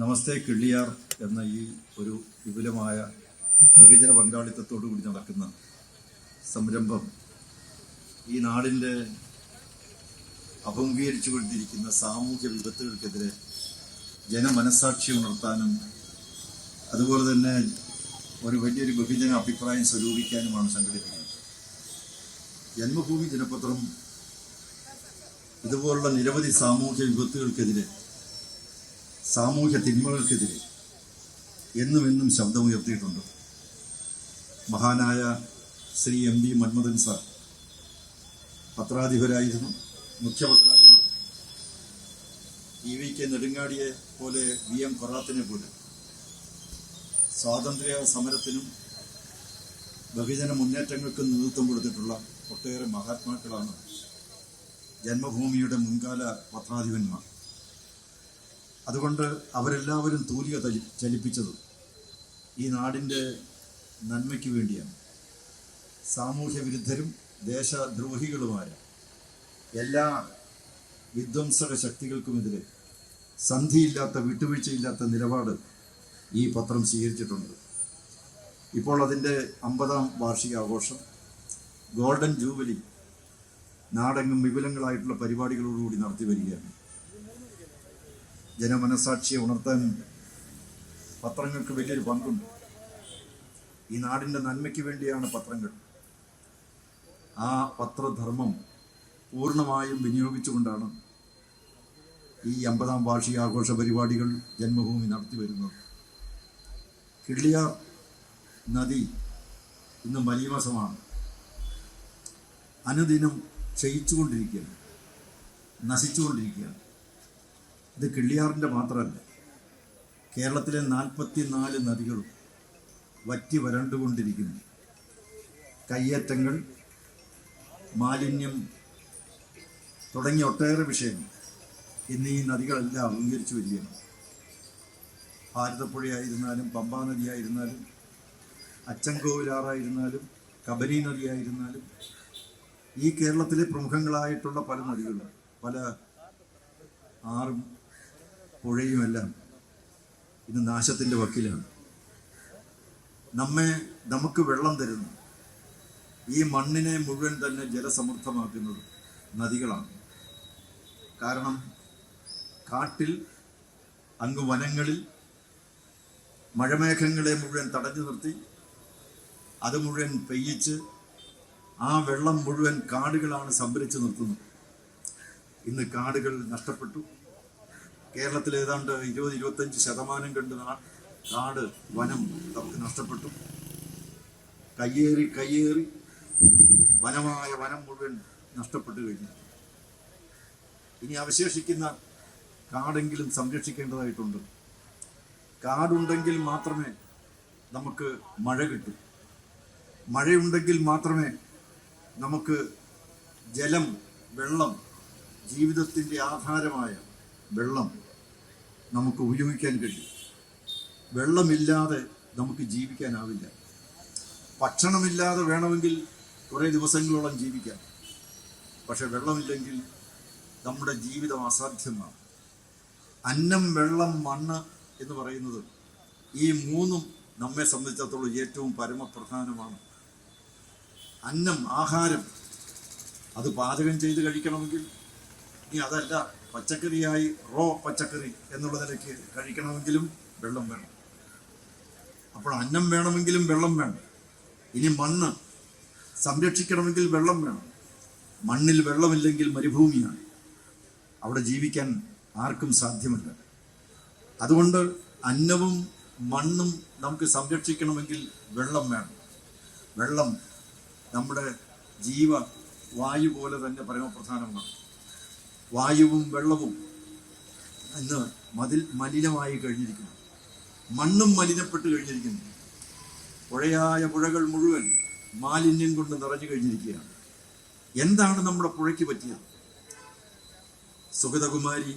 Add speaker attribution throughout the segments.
Speaker 1: നമസ്തേ കിള്ളിയാർ എന്ന ഈ ഒരു വിപുലമായ ബഹുജന പങ്കാളിത്തത്തോടു കൂടി നടക്കുന്ന സംരംഭം ഈ നാടിൻ്റെ അഭിമുഖീകരിച്ചു കൊണ്ടിരിക്കുന്ന സാമൂഹ്യ വിപത്തുകൾക്കെതിരെ ജനമനസാക്ഷി ഉണർത്താനും അതുപോലെ തന്നെ ഒരു വലിയൊരു ബഹുജന അഭിപ്രായം സ്വരൂപിക്കാനുമാണ് സംഘടിപ്പിക്കുന്നത്. ജന്മഭൂമി ദിനപത്രം ഇതുപോലുള്ള നിരവധി സാമൂഹ്യ വിപത്തുകൾക്കെതിരെ, സാമൂഹ്യ തിന്മകൾക്കെതിരെ എന്നും ശബ്ദമുയർത്തിയിട്ടുണ്ട്. മഹാനായ ശ്രീ MV മന്മഥൻ സാർ പത്രാധിപരായിരുന്നു, മുഖ്യപത്രാധിപർ. EVK നെടുങ്ങാടിയെ പോലെ VM കൊറാത്തിനെ പോലെ സ്വാതന്ത്ര്യ സമരത്തിനും ബഹുജന മുന്നേറ്റങ്ങൾക്കും നേതൃത്വം കൊടുത്തിട്ടുള്ള ഒട്ടേറെ മഹാത്മാക്കളാണ് ജന്മഭൂമിയുടെ മുൻകാല പത്രാധിപന്മാർ. അതുകൊണ്ട് അവരെല്ലാവരും തൂലിക ചലിപ്പിച്ചത് ഈ നാടിൻ്റെ നന്മയ്ക്ക് വേണ്ടിയാണ്. സാമൂഹ്യ വിരുദ്ധരും ദേശദ്രോഹികളുമായ എല്ലാ വിധ്വംസക ശക്തികൾക്കുമെതിരെ സന്ധിയില്ലാത്ത, വിട്ടുവീഴ്ചയില്ലാത്ത നിലപാട് ഈ പത്രം സ്വീകരിച്ചിട്ടുണ്ട്. ഇപ്പോൾ അതിൻ്റെ 50ാം വാർഷികാഘോഷം, ഗോൾഡൻ ജൂബിലി നാടെങ്ങും വിപുലങ്ങളായിട്ടുള്ള പരിപാടികളോടുകൂടി നടത്തി വരികയാണ്. ജനമനസാക്ഷിയെ ഉണർത്താൻ പത്രങ്ങൾക്ക് വലിയൊരു പങ്കുണ്ട്. ഈ നാടിൻ്റെ നന്മയ്ക്ക് വേണ്ടിയാണ് പത്രങ്ങൾ. ആ പത്രധർമ്മം പൂർണ്ണമായും വിനിയോഗിച്ചുകൊണ്ടാണ് ഈ 50ാം വാർഷികാഘോഷ പരിപാടികൾ ജന്മഭൂമി നടത്തി വരുന്നത്. കിള്ളിയാർ നദി ഇന്ന് മലീമസമാണ്. അനുദിനം ക്ഷയിച്ചുകൊണ്ടിരിക്കുകയാണ്, നശിച്ചുകൊണ്ടിരിക്കുകയാണ്. ഇത് കിള്ളിയാറിൻ്റെ മാത്രമല്ല, കേരളത്തിലെ 44 നദികളും വറ്റി വരണ്ടുകൊണ്ടിരിക്കുന്നു. കയ്യേറ്റങ്ങൾ, മാലിന്യം തുടങ്ങിയ ഒട്ടേറെ വിഷയങ്ങൾ ഇന്ന് ഈ നദികളെല്ലാം അഭിമുഖീകരിച്ചു വരികയാണ്. ഭാരതപ്പുഴയായിരുന്നാലും, പമ്പാ നദിയായിരുന്നാലും, അച്ചൻകോവിലാറായിരുന്നാലും, കബനി നദിയായിരുന്നാലും, ഈ കേരളത്തിലെ പ്രമുഖങ്ങളായിട്ടുള്ള പല നദികളും, പല ആറും പുഴയുമെല്ലാം ഇന്ന് നാശത്തിൻ്റെ വക്കിലാണ്. നമുക്ക് വെള്ളം തരുന്നു, ഈ മണ്ണിനെ മുഴുവൻ തന്നെ ജലസമൃദ്ധമാക്കുന്നത് നദികളാണ്. കാരണം കാട്ടിൽ, അങ്ങ് വനങ്ങളിൽ മഴമേഘങ്ങളെ മുഴുവൻ തടഞ്ഞു നിർത്തി അത് മുഴുവൻ പെയ്യിച്ച് ആ വെള്ളം മുഴുവൻ കാടുകളാണ് സംഭരിച്ചു നിർത്തുന്നത്. ഇന്ന് കാടുകൾ നഷ്ടപ്പെട്ടു. കേരളത്തിൽ ഏതാണ്ട് 20-25% കണ്ട് കാട്, വനം നമുക്ക് നഷ്ടപ്പെട്ടു. കയ്യേറി വനം മുഴുവൻ നഷ്ടപ്പെട്ടു കഴിഞ്ഞു. ഇനി അവശേഷിക്കുന്ന കാടെങ്കിലും സംരക്ഷിക്കേണ്ടതായിട്ടുണ്ട്. കാടുണ്ടെങ്കിൽ മാത്രമേ നമുക്ക് മഴ കിട്ടൂ. മഴയുണ്ടെങ്കിൽ മാത്രമേ നമുക്ക് ജലം, വെള്ളം, ജീവിതത്തിൻ്റെ ആധാരമായ വെള്ളം നമുക്ക് ഉപയോഗിക്കാൻ കഴിയും. വെള്ളമില്ലാതെ നമുക്ക് ജീവിക്കാനാവില്ല. ഭക്ഷണമില്ലാതെ വേണമെങ്കിൽ കുറേ ദിവസങ്ങളോളം ജീവിക്കാം. പക്ഷെ വെള്ളമില്ലെങ്കിൽ നമ്മുടെ ജീവിതം അസാധ്യമാണ്. അന്നം, വെള്ളം, മണ്ണ് എന്ന് പറയുന്നത് ഈ മൂന്നും നമ്മെ സംബന്ധിച്ചിടത്തോളം ഏറ്റവും പരമപ്രധാനമാണ്. അന്നം, ആഹാരം, അത് പാചകം ചെയ്ത് കഴിക്കണമെങ്കിൽ, ഇനി അതല്ല പച്ചക്കറിയായി പച്ചക്കറി എന്നുള്ള നിലയ്ക്ക് കഴിക്കണമെങ്കിലും വെള്ളം വേണം. അപ്പോൾ അന്നം വേണമെങ്കിലും വെള്ളം വേണം. ഇനി മണ്ണ് സംരക്ഷിക്കണമെങ്കിൽ വെള്ളം വേണം. മണ്ണിൽ വെള്ളമില്ലെങ്കിൽ മരുഭൂമിയാണ്, അവിടെ ജീവിക്കാൻ ആർക്കും സാധ്യമല്ല. അതുകൊണ്ട് അന്നവും മണ്ണും നമുക്ക് സംരക്ഷിക്കണമെങ്കിൽ വെള്ളം വേണം. വെള്ളം നമ്മുടെ ജീവവായു പോലെ തന്നെ പരമപ്രധാനമാണ്. വായുവും വെള്ളവും ഇന്ന് മലിനമായി കഴിഞ്ഞിരിക്കുന്നു. മണ്ണും മലിനപ്പെട്ട് കഴിഞ്ഞിരിക്കുന്നു. പുഴകൾ മുഴുവൻ മാലിന്യം കൊണ്ട് നിറഞ്ഞു കഴിഞ്ഞിരിക്കുകയാണ്. എന്താണ് നമ്മുടെ പുഴയ്ക്ക് പറ്റിയത്? സുഗതകുമാരി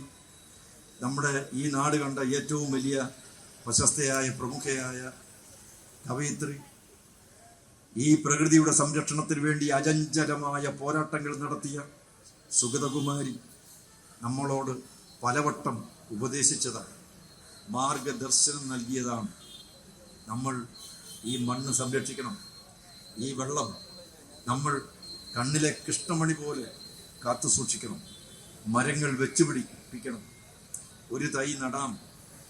Speaker 1: നമ്മുടെ ഈ നാട് കണ്ട ഏറ്റവും വലിയ പ്രശസ്തയായ, പ്രമുഖയായ കവയിത്രി, ഈ പ്രകൃതിയുടെ സംരക്ഷണത്തിന് വേണ്ടി അചഞ്ചലമായ പോരാട്ടങ്ങൾ നടത്തിയ സുഗതകുമാരി നമ്മളോട് പലവട്ടം ഉപദേശിച്ചതാണ്. മാർഗദർശനം നൽകിയതാണ്. നമ്മൾ ഈ മണ്ണ് സംരക്ഷിക്കണം. ഈ വെള്ളം നമ്മൾ കണ്ണിലെ കൃഷ്ണമണി പോലെ കാത്തു സൂക്ഷിക്കണം. മരങ്ങൾ വെച്ചുപിടിപ്പിക്കണം. ഒരു തൈ നടാം.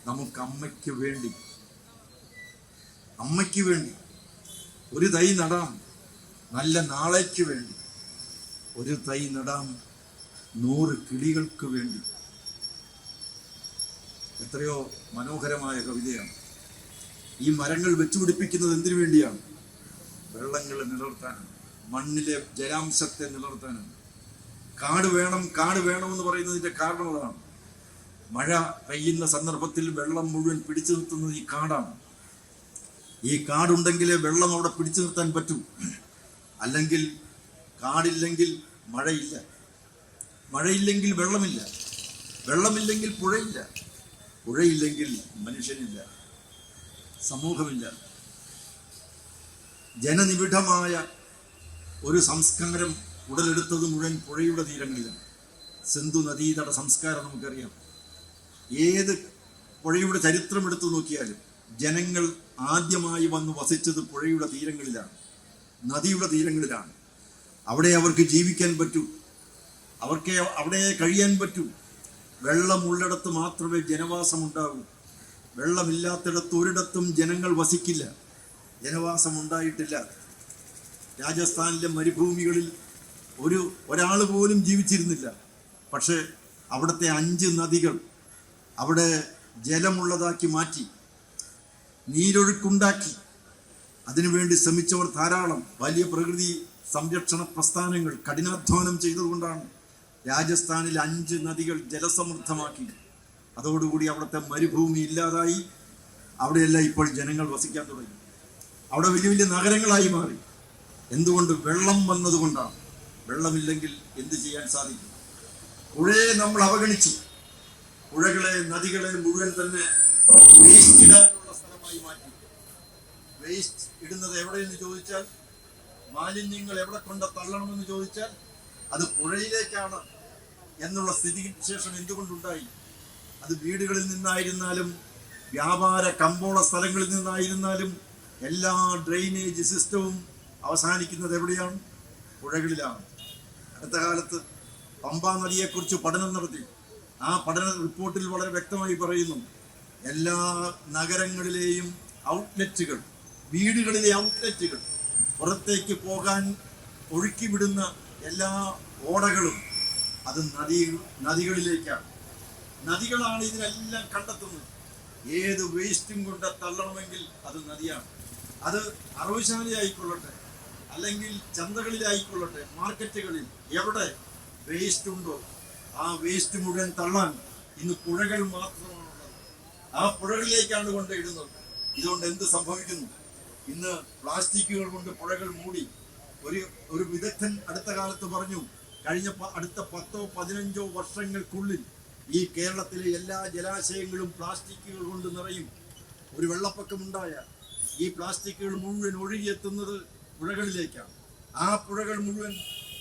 Speaker 1: നമുക്ക് അമ്മയ്ക്ക് വേണ്ടി ഒരു തൈ നടാം. നല്ല നാളേക്ക് വേണ്ടി ഒരു തൈ നടാം. 100 കിളികൾക്ക് വേണ്ടി. എത്രയോ മനോഹരമായ കവിതയാണ്. ഈ മരങ്ങൾ വെച്ചുപിടിപ്പിക്കുന്നത് എന്തിനു വേണ്ടിയാണ്? വെള്ളങ്ങൾ നിലനിർത്താനാണ്, മണ്ണിലെ ജലാംശത്തെ നിലനിർത്താനാണ്. കാട് വേണമെന്ന് പറയുന്നതിന്റെ കാരണം അതാണ്. മഴ പെയ്യുന്ന സന്ദർഭത്തിൽ വെള്ളം മുഴുവൻ പിടിച്ചു നിർത്തുന്നത് ഈ കാടാണ്. ഈ കാടുണ്ടെങ്കിലേ വെള്ളം അവിടെ പിടിച്ചു നിർത്താൻ പറ്റൂ. അല്ലെങ്കിൽ കാടില്ലെങ്കിൽ മഴയില്ലെങ്കിൽ വെള്ളമില്ല, വെള്ളമില്ലെങ്കിൽ പുഴയില്ല, പുഴയില്ലെങ്കിൽ മനുഷ്യനില്ല, സമൂഹമില്ല. ജനനിബിഡമായ ഒരു സംസ്കാരം ഉടലെടുത്തത് മുഴുവൻ പുഴയുടെ തീരങ്ങളിലാണ്. സിന്ധു നദീതട സംസ്കാരം നമുക്കറിയാം. ഏത് പുഴയുടെ ചരിത്രം എടുത്തു നോക്കിയാലും ജനങ്ങൾ ആദ്യമായി വന്ന് വസിച്ചത് പുഴയുടെ തീരങ്ങളിലാണ്, നദിയുടെ തീരങ്ങളിലാണ്. അവിടെ അവർക്ക് ജീവിക്കാൻ പറ്റൂ, അവർക്ക് അവിടെ കഴിയാൻ പറ്റൂ. വെള്ളമുള്ളിടത്ത് മാത്രമേ ജനവാസം ഉണ്ടാകൂ. വെള്ളമില്ലാത്തിടത്ത് ഒരിടത്തും ജനങ്ങൾ വസിക്കില്ല, ജനവാസം ഉണ്ടായിട്ടില്ല. രാജസ്ഥാനിലെ മരുഭൂമികളിൽ ഒരാൾ പോലും ജീവിച്ചിരുന്നില്ല. പക്ഷെ അവിടുത്തെ 5 നദികൾ അവിടെ ജലമുള്ളതാക്കി മാറ്റി, നീരൊഴുക്കുണ്ടാക്കി. അതിനുവേണ്ടി ശ്രമിച്ചവർ ധാരാളം. വലിയ പ്രകൃതി സംരക്ഷണ പ്രസ്ഥാനങ്ങൾ കഠിനാധ്വാനം ചെയ്തതുകൊണ്ടാണ് രാജസ്ഥാനിൽ 5 നദികൾ ജലസമൃദ്ധമാക്കി. അതോടുകൂടി അവിടുത്തെ മരുഭൂമി ഇല്ലാതായി. അവിടെയെല്ലാം ഇപ്പോൾ ജനങ്ങൾ വസിക്കാൻ തുടങ്ങി. അവിടെ വലിയ വലിയ നഗരങ്ങളായി മാറി. എന്തുകൊണ്ട്? വെള്ളം വന്നതുകൊണ്ടാണ്. വെള്ളമില്ലെങ്കിൽ എന്ത് ചെയ്യാൻ സാധിക്കും? പുഴയെ നമ്മൾ അവഗണിച്ചു. പുഴകളെ, നദികളെ മുഴുവൻ തന്നെ വേസ്റ്റ് ഇടാനുള്ള സ്ഥലമായി മാറ്റി. വേസ്റ്റ് ഇടുന്നത് എവിടെയെന്ന് ചോദിച്ചാൽ, മാലിന്യങ്ങൾ എവിടെ കൊണ്ട് തള്ളണമെന്ന് ചോദിച്ചാൽ അത് പുഴയിലേക്കാണ് എന്നുള്ള സ്ഥിതിവിശേഷം എന്തുകൊണ്ടുണ്ടായി? അത് വീടുകളിൽ നിന്നായിരുന്നാലും വ്യാപാര കമ്പോള സ്ഥലങ്ങളിൽ നിന്നായിരുന്നാലും എല്ലാ ഡ്രെയിനേജ് സിസ്റ്റവും അവസാനിക്കുന്നത് എവിടെയാണ്? പുഴകളിലാണ്. അടുത്ത കാലത്ത് പമ്പാ നദിയെക്കുറിച്ച് പഠനം നടത്തി. ആ പഠന റിപ്പോർട്ടിൽ വളരെ വ്യക്തമായി പറയുന്നു, എല്ലാ നഗരങ്ങളിലെയും ഔട്ട്ലെറ്റുകൾ, വീടുകളിലെ ഔട്ട്ലെറ്റുകൾ, പുറത്തേക്ക് പോകാൻ ഒഴുക്കിവിടുന്ന എല്ലാ ഓടകളും അത് നദികളിലേക്കാണ്. നദികളാണ് ഇതിനെല്ലാം കണ്ടെത്തുന്നത്. ഏത് വേസ്റ്റും കൊണ്ട് തള്ളണമെങ്കിൽ അത് നദിയാണ്. അത് അറവുശാലയായിക്കൊള്ളട്ടെ, അല്ലെങ്കിൽ ചന്തകളിലായിക്കൊള്ളട്ടെ, മാർക്കറ്റുകളിൽ എവിടെ വേസ്റ്റ് ഉണ്ടോ ആ വേസ്റ്റ് മുഴുവൻ തള്ളാൻ ഇന്ന് പുഴകൾ മാത്രമാണുള്ളത്. ആ പുഴകളിലേക്കാണ് കൊണ്ടിടുന്നത്. ഇതുകൊണ്ട് എന്ത് സംഭവിക്കുന്നു? ഇന്ന് പ്ലാസ്റ്റിക്കുകൾ കൊണ്ട് പുഴകൾ മൂടി. ഒരു വിദഗ്ധൻ അടുത്ത കാലത്ത് പറഞ്ഞു, കഴിഞ്ഞ അടുത്ത 10-15 വർഷങ്ങൾക്കുള്ളിൽ ഈ കേരളത്തിലെ എല്ലാ ജലാശയങ്ങളും പ്ലാസ്റ്റിക്കുകൾ കൊണ്ട് നിറയും. ഒരു വെള്ളപ്പൊക്കമുണ്ടായാൽ ഈ പ്ലാസ്റ്റിക്കുകൾ മുഴുവൻ ഒഴുകിയെത്തുന്നത് പുഴകളിലേക്കാണ്. ആ പുഴകൾ മുഴുവൻ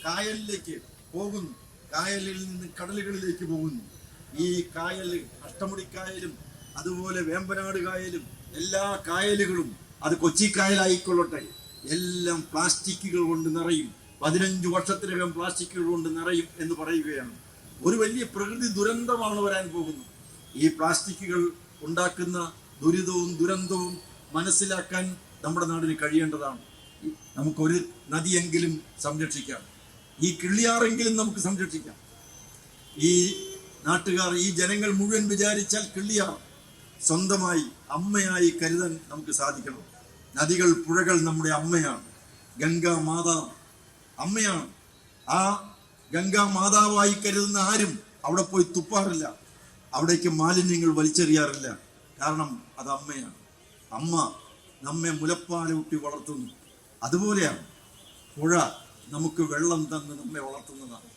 Speaker 1: കായലിലേക്ക് പോകുന്നു, കായലിൽ നിന്ന് കടലുകളിലേക്ക് പോകുന്നു. ഈ കായൽ, അഷ്ടമുടിക്കായലും അതുപോലെ വേമ്പനാട് കായലും, എല്ലാ കായലുകളും, അത് കൊച്ചി കായലായിക്കൊള്ളട്ടെ, എല്ലാം പ്ലാസ്റ്റിക്കുകൾ കൊണ്ട് നിറയും. 15 വർഷത്തിനകം പ്ലാസ്റ്റിക്കുകൾ കൊണ്ട് നിറയും എന്ന് പറയുകയാണ്. ഒരു വലിയ പ്രകൃതി ദുരന്തമാണ് വരാൻ പോകുന്നത്. ഈ പ്ലാസ്റ്റിക്കുകൾ ഉണ്ടാക്കുന്ന ദുരന്തവും മനസ്സിലാക്കാൻ നമ്മുടെ നാടിന് കഴിയേണ്ടതാണ്. നമുക്കൊരു നദിയെങ്കിലും സംരക്ഷിക്കാം, ഈ കിള്ളിയാറെങ്കിലും നമുക്ക് സംരക്ഷിക്കാം. ഈ നാട്ടുകാർ, ഈ ജനങ്ങൾ മുഴുവൻ വിചാരിച്ചാൽ കിള്ളിയാർ സ്വന്തമായി അമ്മയായി കരുതാൻ നമുക്ക് സാധിക്കണം. നദികൾ, പുഴകൾ നമ്മുടെ അമ്മയാണ്. ഗംഗാ മാതാവ് അമ്മയാണ്. ആ ഗംഗാ മാതാവായി കരുതുന്ന ആരും അവിടെ പോയി തുപ്പാറില്ല, അവിടേക്ക് മാലിന്യങ്ങൾ വലിച്ചെറിയാറില്ല. കാരണം അത് അമ്മയാണ്. അമ്മ നമ്മെ മുലപ്പാലൂട്ടി വളർത്തുന്നു. അതുപോലെയാണ് പുഴ നമുക്ക് വെള്ളം തന്ന് നമ്മെ വളർത്തുന്നതാണ്.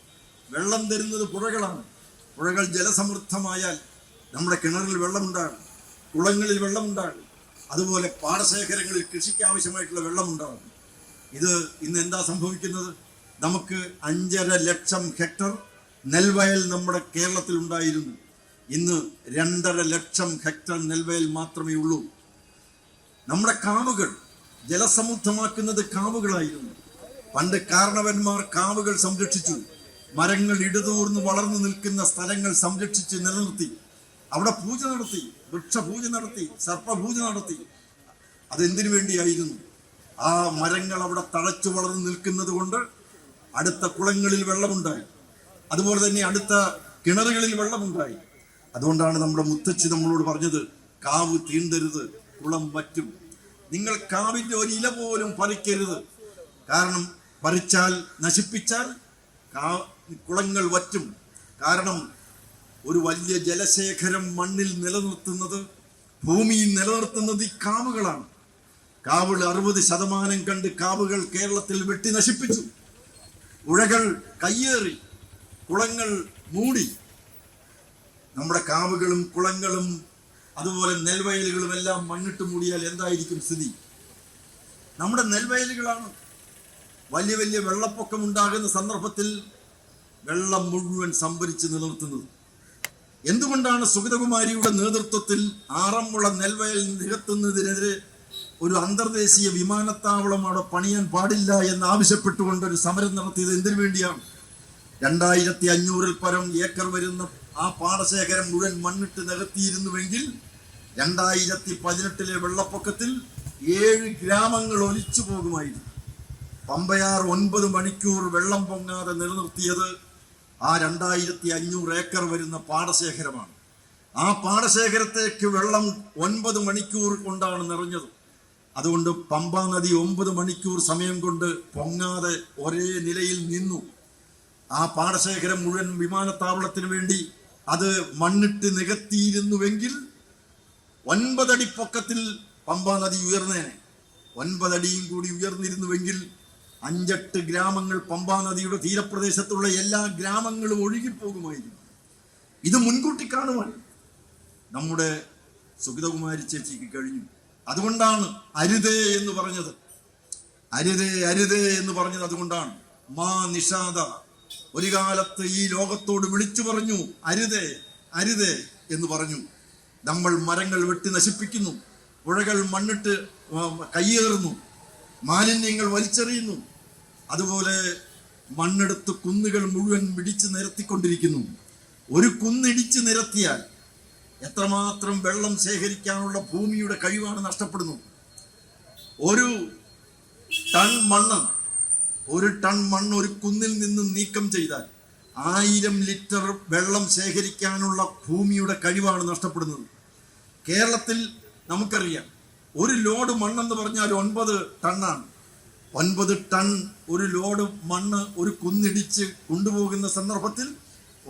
Speaker 1: വെള്ളം തരുന്നത് പുഴകളാണ്. പുഴകൾ ജലസമൃദ്ധമായാൽ നമ്മുടെ കിണറിൽ വെള്ളമുണ്ടാകും, കുളങ്ങളിൽ വെള്ളമുണ്ടാകും, അതുപോലെ പാടശേഖരങ്ങളിൽ കൃഷിക്ക് ആവശ്യമായിട്ടുള്ള വെള്ളമുണ്ടാകും. ഇത് ഇന്ന് എന്താ സംഭവിക്കുന്നത്? നമുക്ക് 5.5 ലക്ഷം ഹെക്ടർ നെൽവയൽ നമ്മുടെ കേരളത്തിൽ ഉണ്ടായിരുന്നു. ഇന്ന് 2.5 ലക്ഷം ഹെക്ടർ നെൽവയൽ മാത്രമേ ഉള്ളൂ. നമ്മുടെ കാവുകൾ ജലസമൃദ്ധമാക്കുന്നത് കാവുകളായിരുന്നു. പണ്ട് കാരണവന്മാർ കാവുകൾ സംരക്ഷിച്ചു. മരങ്ങൾ ഇടതൂർന്ന് വളർന്നു നിൽക്കുന്ന സ്ഥലങ്ങൾ സംരക്ഷിച്ച് നിലനിർത്തി. അവിടെ പൂജ നടത്തി, വൃക്ഷപൂജ നടത്തി, സർപ്പപൂജ നടത്തി. അതെന്തിനു വേണ്ടിയായിരുന്നു? ആ മരങ്ങൾ അവിടെ തഴച്ചു വളർന്നു നിൽക്കുന്നത് കൊണ്ട് അടുത്ത കുളങ്ങളിൽ വെള്ളമുണ്ടായി, അതുപോലെ തന്നെ അടുത്ത കിണറുകളിൽ വെള്ളമുണ്ടായി. അതുകൊണ്ടാണ് നമ്മുടെ മുത്തച്ഛി നമ്മളോട് പറഞ്ഞത്, കാവ് തീണ്ടരുത്, കുളം വറ്റും. നിങ്ങൾ കാവിന്റെ ഒരു ഇല പോലും പറിക്കരുത്. കാരണം പറിച്ചാൽ, നശിപ്പിച്ചാൽ കുളങ്ങൾ വറ്റും. കാരണം ഒരു വലിയ ജലശേഖരം മണ്ണിൽ നിലനിർത്തുന്നത്, ഭൂമിയിൽ നിലനിർത്തുന്നത് ഈ കാവുകളാണ്. കാവുകൾ 60% കണ്ട് കാവുകൾ കേരളത്തിൽ വെട്ടി നശിപ്പിച്ചു. പുഴകൾ കയ്യേറി, കുളങ്ങൾ മൂടി. നമ്മുടെ കാവുകളും കുളങ്ങളും അതുപോലെ നെൽവയലുകളും എല്ലാം മണ്ണിട്ട് മൂടിയാൽ എന്തായിരിക്കും സ്ഥിതി? നമ്മുടെ നെൽവയലുകളാണ് വലിയ വലിയ വെള്ളപ്പൊക്കം ഉണ്ടാകുന്ന സന്ദർഭത്തിൽ വെള്ളം മുഴുവൻ സംഭരിച്ച് നിലനിർത്തുന്നത്. എന്തുകൊണ്ടാണ് സുഗതകുമാരിയുടെ നേതൃത്വത്തിൽ ആറന്മുള നെൽവയൽ നികത്തുന്നതിനെതിരെ ഒരു അന്തർദേശീയ വിമാനത്താവളം അവിടെ പണിയാൻ പാടില്ല എന്ന് ആവശ്യപ്പെട്ടുകൊണ്ട് ഒരു സമരം നടത്തിയത്? എന്തിനു വേണ്ടിയാണ്? 2500-ൽ പരം ഏക്കർ വരുന്ന ആ പാടശേഖരം മുഴുവൻ മണ്ണിട്ട് നികത്തിയിരുന്നുവെങ്കിൽ 2018-ലെ വെള്ളപ്പൊക്കത്തിൽ 7 ഗ്രാമങ്ങൾ ഒലിച്ചു പോകുമായിരുന്നു. പമ്പയാർ 9 മണിക്കൂർ വെള്ളം പൊങ്ങാതെ നിലനിർത്തിയത് ആ 2500 ഏക്കർ വരുന്ന പാടശേഖരമാണ്. ആ പാടശേഖരത്തേക്ക് വെള്ളം 9 മണിക്കൂർ കൊണ്ടാണ് നിറഞ്ഞത്. അതുകൊണ്ട് പമ്പാ നദി 9 മണിക്കൂർ സമയം കൊണ്ട് പൊങ്ങാതെ ഒരേ നിലയിൽ നിന്നു. ആ പാടശേഖരം മുഴുവൻ വിമാനത്താവളത്തിന് വേണ്ടി അത് മണ്ണിട്ട് നികത്തിയിരുന്നുവെങ്കിൽ 9 അടി പൊക്കത്തിൽ പമ്പാ നദി ഉയർന്നേനെ. 9 അടിയും കൂടി ഉയർന്നിരുന്നുവെങ്കിൽ 5-8 ഗ്രാമങ്ങൾ, പമ്പാ നദിയുടെ തീരപ്രദേശത്തുള്ള എല്ലാ ഗ്രാമങ്ങളും ഒഴുകിപ്പോകുമായിരുന്നു. ഇത് മുൻകൂട്ടി കാണുവാൻ നമ്മുടെ സുഗതകുമാരി ചേച്ചിക്ക് കഴിഞ്ഞു. അതുകൊണ്ടാണ് അരുതേ എന്ന് പറഞ്ഞത്. അരുതേ അരുതേ എന്ന് പറഞ്ഞത് അതുകൊണ്ടാണ്. മാ നിഷാദ ഒരു കാലത്ത് ഈ ലോകത്തോട് വിളിച്ചു പറഞ്ഞു, അരുതേ അരുതേ എന്ന് പറഞ്ഞു. നമ്മൾ മരങ്ങൾ വെട്ടി നശിപ്പിക്കുന്നു, പുഴകൾ മണ്ണിട്ട് കയ്യേറുന്നു, മാലിന്യങ്ങൾ വലിച്ചെറിയുന്നു. അതുപോലെ മണ്ണെടുത്ത് കുന്നുകൾ മുഴുവൻ ഇടിച്ച് നിരത്തിക്കൊണ്ടിരിക്കുന്നു. ഒരു കുന്നിടിച്ച് നിരത്തിയാൽ എത്രമാത്രം വെള്ളം ശേഖരിക്കാനുള്ള ഭൂമിയുടെ കഴിവാണ് നഷ്ടപ്പെടുന്നത്. ഒരു ടൺ മണ്ണ് ഒരു കുന്നിൽ നിന്ന് നീക്കം ചെയ്താൽ 1000 ലിറ്റർ വെള്ളം ശേഖരിക്കാനുള്ള ഭൂമിയുടെ കഴിവാണ് നഷ്ടപ്പെടുന്നത്. കേരളത്തിൽ നമുക്കറിയാം, ഒരു ലോഡ് മണ്ണെന്ന് പറഞ്ഞാൽ 9 ടണ്ണാണ്. 9 ടൺ ഒരു ലോഡ് മണ്ണ് ഒരു കുന്നിടിച്ച് കൊണ്ടുപോകുന്ന സന്ദർഭത്തിൽ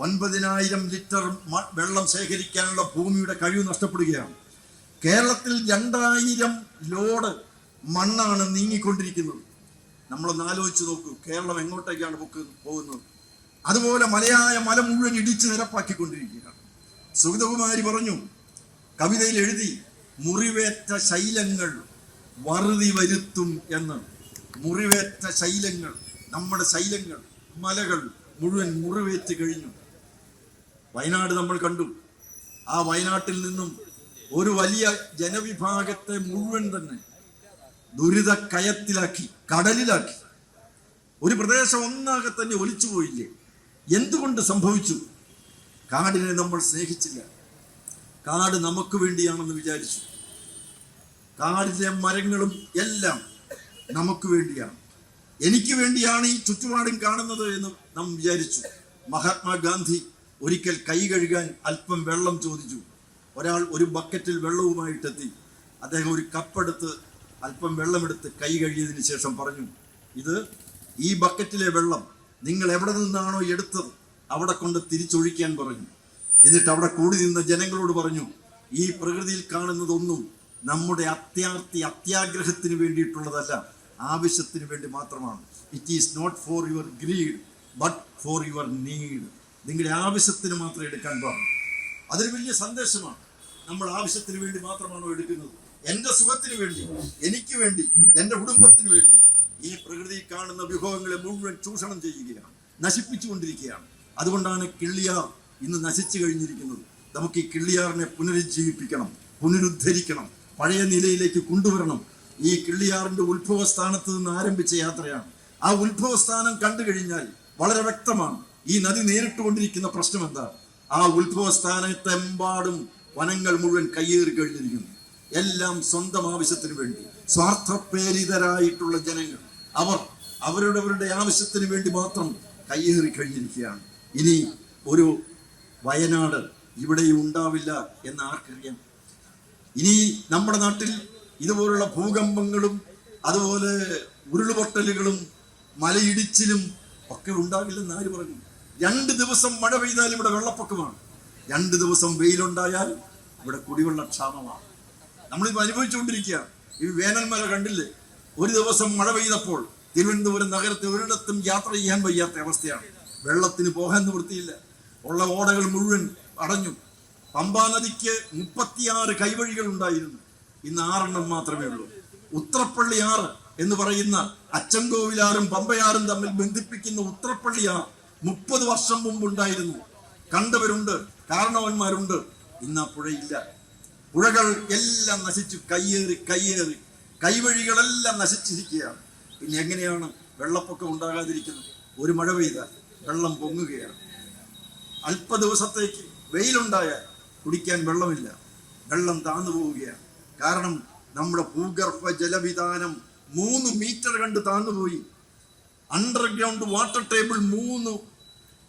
Speaker 1: 9000 ലിറ്റർ വെള്ളം ശേഖരിക്കാനുള്ള ഭൂമിയുടെ കഴിവ് നഷ്ടപ്പെടുകയാണ്. കേരളത്തിൽ 2000 ലോഡ് മണ്ണാണ് നീങ്ങിക്കൊണ്ടിരിക്കുന്നത്. നമ്മളൊന്ന് ആലോചിച്ച് നോക്കൂ, കേരളം എങ്ങോട്ടേക്കാണ് പോകുന്നത്? അതുപോലെ മല മുഴുവൻ ഇടിച്ച് നിരപ്പാക്കിക്കൊണ്ടിരിക്കുകയാണ്. സുഗതകുമാരി പറഞ്ഞു, കവിതയിൽ എഴുതി, മുറിവേറ്റ ശൈലങ്ങൾ വറുതി വരുത്തും എന്ന്. മുറിവേറ്റ ശൈലങ്ങൾ, നമ്മുടെ ശൈലങ്ങൾ, മലകൾ മുഴുവൻ മുറിവേറ്റ് കഴിഞ്ഞു. വയനാട് നമ്മൾ കണ്ടു. ആ വയനാട്ടിൽ നിന്നും ഒരു വലിയ ജനവിഭാഗത്തെ മുഴുവൻ തന്നെ ദുരിത കയത്തിലാക്കി, കടലിലാക്കി. ഒരു പ്രദേശം ഒന്നാകെ തന്നെ ഒലിച്ചു പോയില്ലേ? എന്തുകൊണ്ട് സംഭവിച്ചു? കാടിനെ നമ്മൾ സ്നേഹിച്ചില്ല. കാട് നമുക്ക് വേണ്ടിയാണെന്ന് വിചാരിച്ചു. കാടിലെ മരങ്ങളും എല്ലാം നമുക്ക് വേണ്ടിയാണ്, എനിക്ക് വേണ്ടിയാണ് ഈ ചുറ്റുപാടും കാണുന്നത് എന്ന് നാം വിചാരിച്ചു. മഹാത്മാഗാന്ധി ഒരിക്കൽ കൈ കഴുകാൻ അല്പം വെള്ളം ചോദിച്ചു. ഒരാൾ ഒരു ബക്കറ്റിൽ വെള്ളവുമായിട്ടെത്തി. അദ്ദേഹം ഒരു കപ്പെടുത്ത് അല്പം വെള്ളമെടുത്ത് കൈ കഴുകിയതിന് ശേഷം പറഞ്ഞു, ഈ ബക്കറ്റിലെ വെള്ളം നിങ്ങൾ എവിടെ നിന്നാണോ എടുത്തത് അവിടെ കൊണ്ട് തിരിച്ചൊഴിക്കാൻ പറഞ്ഞു. എന്നിട്ട് അവിടെ കൂടി നിന്ന ജനങ്ങളോട് പറഞ്ഞു, ഈ പ്രകൃതിയിൽ കാണുന്നതൊന്നും നമ്മുടെ അത്യാഗ്രഹത്തിന് വേണ്ടിയിട്ടുള്ളതല്ല, ആവശ്യത്തിന് വേണ്ടി മാത്രമാണ്. It is not for your greed but for your need. നിങ്ങളുടെ ആവശ്യത്തിന് മാത്രം എടുക്കാൻ പാടുള്ളൂ. അതൊരു വലിയ സന്ദേശമാണ്. നമ്മൾ ആവശ്യത്തിന് വേണ്ടി മാത്രമാണോ എടുക്കുന്നത്? എൻ്റെ സുഖത്തിന് വേണ്ടി, എനിക്ക് വേണ്ടി, എൻ്റെ കുടുംബത്തിന് വേണ്ടി ഈ പ്രകൃതി കാണുന്ന വിഭവങ്ങളെ മുഴുവൻ ചൂഷണം ചെയ്യുകയാണ്, നശിപ്പിച്ചുകൊണ്ടിരിക്കുകയാണ്. അതുകൊണ്ടാണ് കിള്ളിയാർ ഇന്ന് നശിച്ചു കഴിഞ്ഞിരിക്കുന്നത്. നമുക്ക് ഈ കിള്ളിയാറിനെ പുനരുജ്ജീവിപ്പിക്കണം, പുനരുദ്ധരിക്കണം, പഴയ നിലയിലേക്ക് കൊണ്ടുവരണം. ഈ കിള്ളിയാറിന്റെ ഉത്ഭവസ്ഥാനത്ത് നിന്ന് ആരംഭിച്ച യാത്രയാണ്. ആ ഉത്ഭവസ്ഥാനം കണ്ടു കഴിഞ്ഞാൽ വളരെ വ്യക്തമാണ് ഈ നദി നേരിട്ടുകൊണ്ടിരിക്കുന്ന പ്രശ്നം എന്താണ്. ആ ഉത്ഭവസ്ഥാനത്തെമ്പാടും വനങ്ങൾ മുഴുവൻ കയ്യേറി കഴിഞ്ഞിരിക്കുന്നു. എല്ലാം സ്വന്തം ആവശ്യത്തിന് വേണ്ടി സ്വാർത്ഥപ്രേരിതരായിട്ടുള്ള ജനങ്ങൾ അവരുടെ ആവശ്യത്തിന് വേണ്ടി മാത്രം കയ്യേറി കഴിഞ്ഞിരിക്കുകയാണ്. ഇനി ഒരു വയനാട് ഇവിടെ ഉണ്ടാവില്ല എന്ന് ആർക്കറിയാം? ഇനി നമ്മുടെ നാട്ടിൽ ഇതുപോലുള്ള ഭൂകമ്പങ്ങളും അതുപോലെ ഉരുളുപൊട്ടലുകളും മലയിടിച്ചിലും ഒക്കെ ഉണ്ടാകില്ലെന്ന് ആര് പറഞ്ഞു? 2 ദിവസം മഴ പെയ്താൽ ഇവിടെ വെള്ളപ്പൊക്കമാണ്, 2 ദിവസം വെയിലുണ്ടായാൽ ഇവിടെ കുടിവെള്ള ക്ഷാമമാണ്. നമ്മളിപ്പോൾ അനുഭവിച്ചുകൊണ്ടിരിക്കുക. ഈ വേനൽമഴ കണ്ടില്ലേ? ഒരു ദിവസം മഴ പെയ്തപ്പോൾ തിരുവനന്തപുരം നഗരത്തിൽ ഒരിടത്തും യാത്ര ചെയ്യാൻ വയ്യാത്ത അവസ്ഥയാണ്. വെള്ളത്തിന് പോകാൻ നിവൃത്തിയില്ല, ഉള്ള ഓടകൾ മുഴുവൻ അടഞ്ഞു. പമ്പാ നദിക്ക് 36 കൈവഴികൾ ഉണ്ടായിരുന്നു, ഇന്ന് 6 മാത്രമേ ഉള്ളൂ. ഉത്രപ്പള്ളി ആറ് എന്ന് പറയുന്ന അച്ചൻകോവിലാറും പമ്പയാറും തമ്മിൽ ബന്ധിപ്പിക്കുന്ന ഉത്രപ്പള്ളി ആറ് 30 വർഷം മുമ്പ് ഉണ്ടായിരുന്നു. കണ്ടവരുണ്ട്, കാരണവന്മാരുണ്ട്. ഇന്ന് ആ പുഴയില്ല. പുഴകൾ എല്ലാം നശിച്ചു, കയ്യേറി കൈവഴികളെല്ലാം നശിച്ചിരിക്കുകയാണ്. പിന്നെ എങ്ങനെയാണ് വെള്ളപ്പൊക്കം ഉണ്ടാകാതിരിക്കുന്നത്? ഒരു മഴ പെയ്താൽ വെള്ളം പൊങ്ങുകയാണ്. അല്പ ദിവസത്തേക്ക് വെയിലുണ്ടായാൽ കുടിക്കാൻ വെള്ളമില്ല, വെള്ളം താന്നു പോവുകയാണ്. കാരണം നമ്മുടെ ഭൂഗർഭ ജലവിധാനം 3 മീറ്റർ കണ്ട് താന്നുപോയി. അണ്ടർഗ്രൗണ്ട് വാട്ടർ ടേബിൾ 3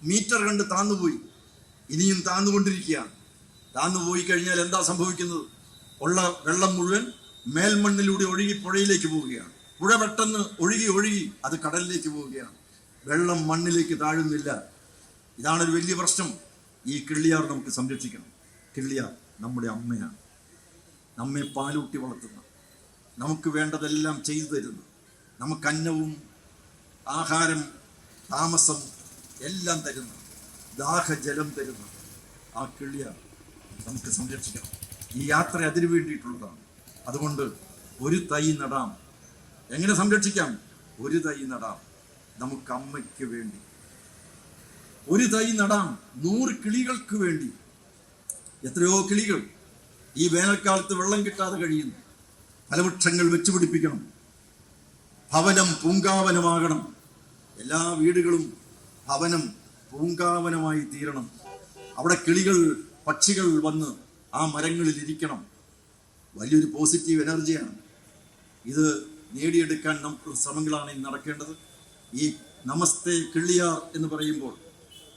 Speaker 1: മീറ്റർ കണ്ട് താന്നുപോയി, ഇനിയും താന്നുകൊണ്ടിരിക്കുകയാണ്. താന്നുപോയി കഴിഞ്ഞാൽ എന്താ സംഭവിക്കുന്നത്? ഉള്ള വെള്ളം മുഴുവൻ മേൽമണ്ണിലൂടെ ഒഴുകി പുഴയിലേക്ക് പോവുകയാണ്. പുഴ പെട്ടെന്ന് ഒഴുകി അത് കടലിലേക്ക് പോവുകയാണ്. വെള്ളം മണ്ണിലേക്ക് താഴുന്നില്ല. ഇതാണൊരു വലിയ പ്രശ്നം. ഈ കിള്ളിയാർ നമുക്ക് സംരക്ഷിക്കണം. കിള്ളിയാർ നമ്മുടെ അമ്മയാണ്, നമ്മെ പാലൂട്ടി വളർത്തുന്ന, നമുക്ക് വേണ്ടതെല്ലാം ചെയ്തു തരുന്നു, നമുക്ക് അന്നവും ആഹാരം താമസം എല്ലാം തരുന്നു, ദാഹജലം തരുന്നു. ആ കിള്ളിയാർ നമുക്ക് സംരക്ഷിക്കണം. ഈ യാത്ര അതിനു വേണ്ടിയിട്ടുള്ളതാണ്. അതുകൊണ്ട് ഒരു തൈ നടാം. എങ്ങനെ സംരക്ഷിക്കാം? ഒരു തൈ നടാം നമുക്ക് അമ്മയ്ക്ക് വേണ്ടി. ഒരു തൈ നടാം 100 കിളികൾക്ക് വേണ്ടി. എത്രയോ കിളികൾ ഈ വേനൽക്കാലത്ത് വെള്ളം കിട്ടാതെ കഴിയുന്നു. ഫലവൃക്ഷങ്ങൾ വെച്ചുപിടിപ്പിക്കണം. ഭവനം പൂങ്കാവനമാകണം. എല്ലാ വീടുകളും ഭവനം പൂങ്കാവനമായി തീരണം. അവിടെ കിളികൾ പക്ഷികൾ വന്ന് ആ മരങ്ങളിൽ ഇരിക്കണം. വലിയൊരു പോസിറ്റീവ് എനർജിയാണ്. ഇത് നേടിയെടുക്കാൻ നമുക്ക് ശ്രമങ്ങളാണ് ഇന്ന് നടക്കേണ്ടത്. ഈ നമസ്തേ കിള്ളിയാർ എന്ന് പറയുമ്പോൾ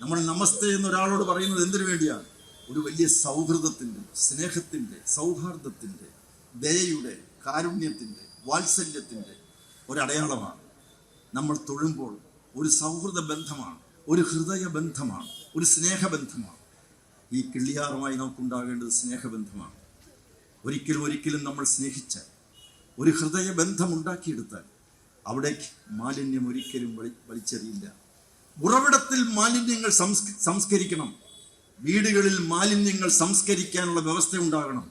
Speaker 1: നമ്മൾ നമസ്തേ എന്നൊരാളോട് പറയുന്നത് എന്തിനു വേണ്ടിയാണ്? ഒരു വലിയ സൗഹൃദത്തിൻ്റെ, സ്നേഹത്തിൻ്റെ, സൗഹാർദ്ദത്തിൻ്റെ, ദയയുടെ, കാരുണ്യത്തിൻ്റെ, വാത്സല്യത്തിൻ്റെ ഒരടയാളമാണ്. നമ്മൾ തൊഴുമ്പോൾ ഒരു സൗഹൃദ ബന്ധമാണ്, ഒരു ഹൃദയ ബന്ധമാണ്, ഒരു സ്നേഹബന്ധമാണ്. ഈ കിള്ളിയാറുമായി നമുക്കുണ്ടാകേണ്ടത് സ്നേഹബന്ധമാണ്. ഒരിക്കലും നമ്മൾ സ്നേഹിച്ചാൽ, ഒരു ഹൃദയ ബന്ധമുണ്ടാക്കിയെടുത്താൽ അവിടേക്ക് മാലിന്യം ഒരിക്കലും വലിച്ചെറിയില്ല. ഉറവിടത്തിൽ മാലിന്യങ്ങൾ സംസ്കരിക്കണം. വീടുകളിൽ മാലിന്യങ്ങൾ സംസ്കരിക്കാനുള്ള വ്യവസ്ഥ ഉണ്ടാകണം.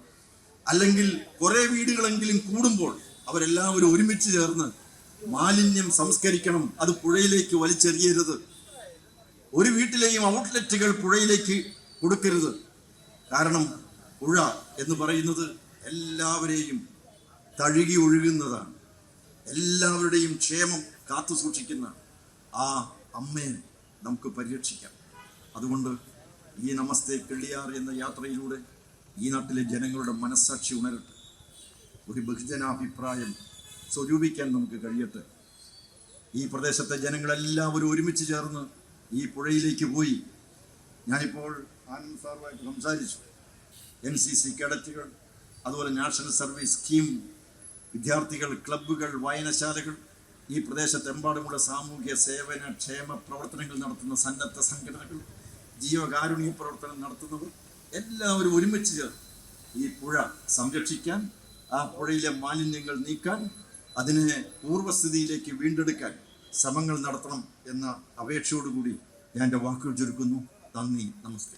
Speaker 1: അല്ലെങ്കിൽ കുറേ വീടുകളെങ്കിലും കൂടുമ്പോൾ അവരെല്ലാവരും ഒരുമിച്ച് ചേർന്ന് മാലിന്യം സംസ്കരിക്കണം. അത് പുഴയിലേക്ക് വലിച്ചെറിയരുത്. ഒരു വീട്ടിലെയും ഔട്ട്ലെറ്റുകൾ പുഴയിലേക്ക് കൊടുക്കരുത്. കാരണം പുഴ എന്ന് പറയുന്നത് എല്ലാവരെയും തഴുകി ഒഴുകുന്നതാണ്. എല്ലാവരുടെയും ക്ഷേമം കാത്തു സൂക്ഷിക്കുന്ന ആ അമ്മയെ നമുക്ക് പരിരക്ഷിക്കാം. അതുകൊണ്ട് ഈ നമസ്തേ കിള്ളിയാർ എന്ന യാത്രയിലൂടെ ഈ നാട്ടിലെ ജനങ്ങളുടെ മനസ്സാക്ഷി ഉണരട്ടെ. ഒരു ബഹുജനാഭിപ്രായം സ്വരൂപിക്കാൻ നമുക്ക് കഴിയട്ടെ. ഈ പ്രദേശത്തെ ജനങ്ങളെല്ലാവരും ഒരുമിച്ച് ചേർന്ന് ഈ പുഴയിലേക്ക് പോയി. ഞാനിപ്പോൾ ആനന്ദ് സാറുമായിട്ട് സംസാരിച്ചു. NCC കേഡറ്റുകൾ, അതുപോലെ നാഷണൽ സർവീസ് സ്കീം വിദ്യാർത്ഥികൾ, ക്ലബ്ബുകൾ, വായനശാലകൾ, ഈ പ്രദേശത്തെമ്പാടുമുള്ള സാമൂഹ്യ സേവന ക്ഷേമ പ്രവർത്തനങ്ങൾ നടത്തുന്ന സന്നദ്ധ സംഘടനകൾ, ജീവകാരുണ്യ പ്രവർത്തനം നടത്തുന്നവർ എല്ലാവരും ഒരുമിച്ച് ചേർന്ന് ഈ പുഴ സംരക്ഷിക്കാൻ, ആ പുഴയിലെ മാലിന്യങ്ങൾ നീക്കാൻ, അതിനെ പൂർവ്വസ്ഥിതിയിലേക്ക് വീണ്ടെടുക്കാൻ ശ്രമങ്ങൾ നടത്തണം എന്ന അപേക്ഷയോടുകൂടി ഞാൻ എൻ്റെ വാക്കുകൾ ചുരുക്കുന്നു. നന്ദി, നമസ്തേ.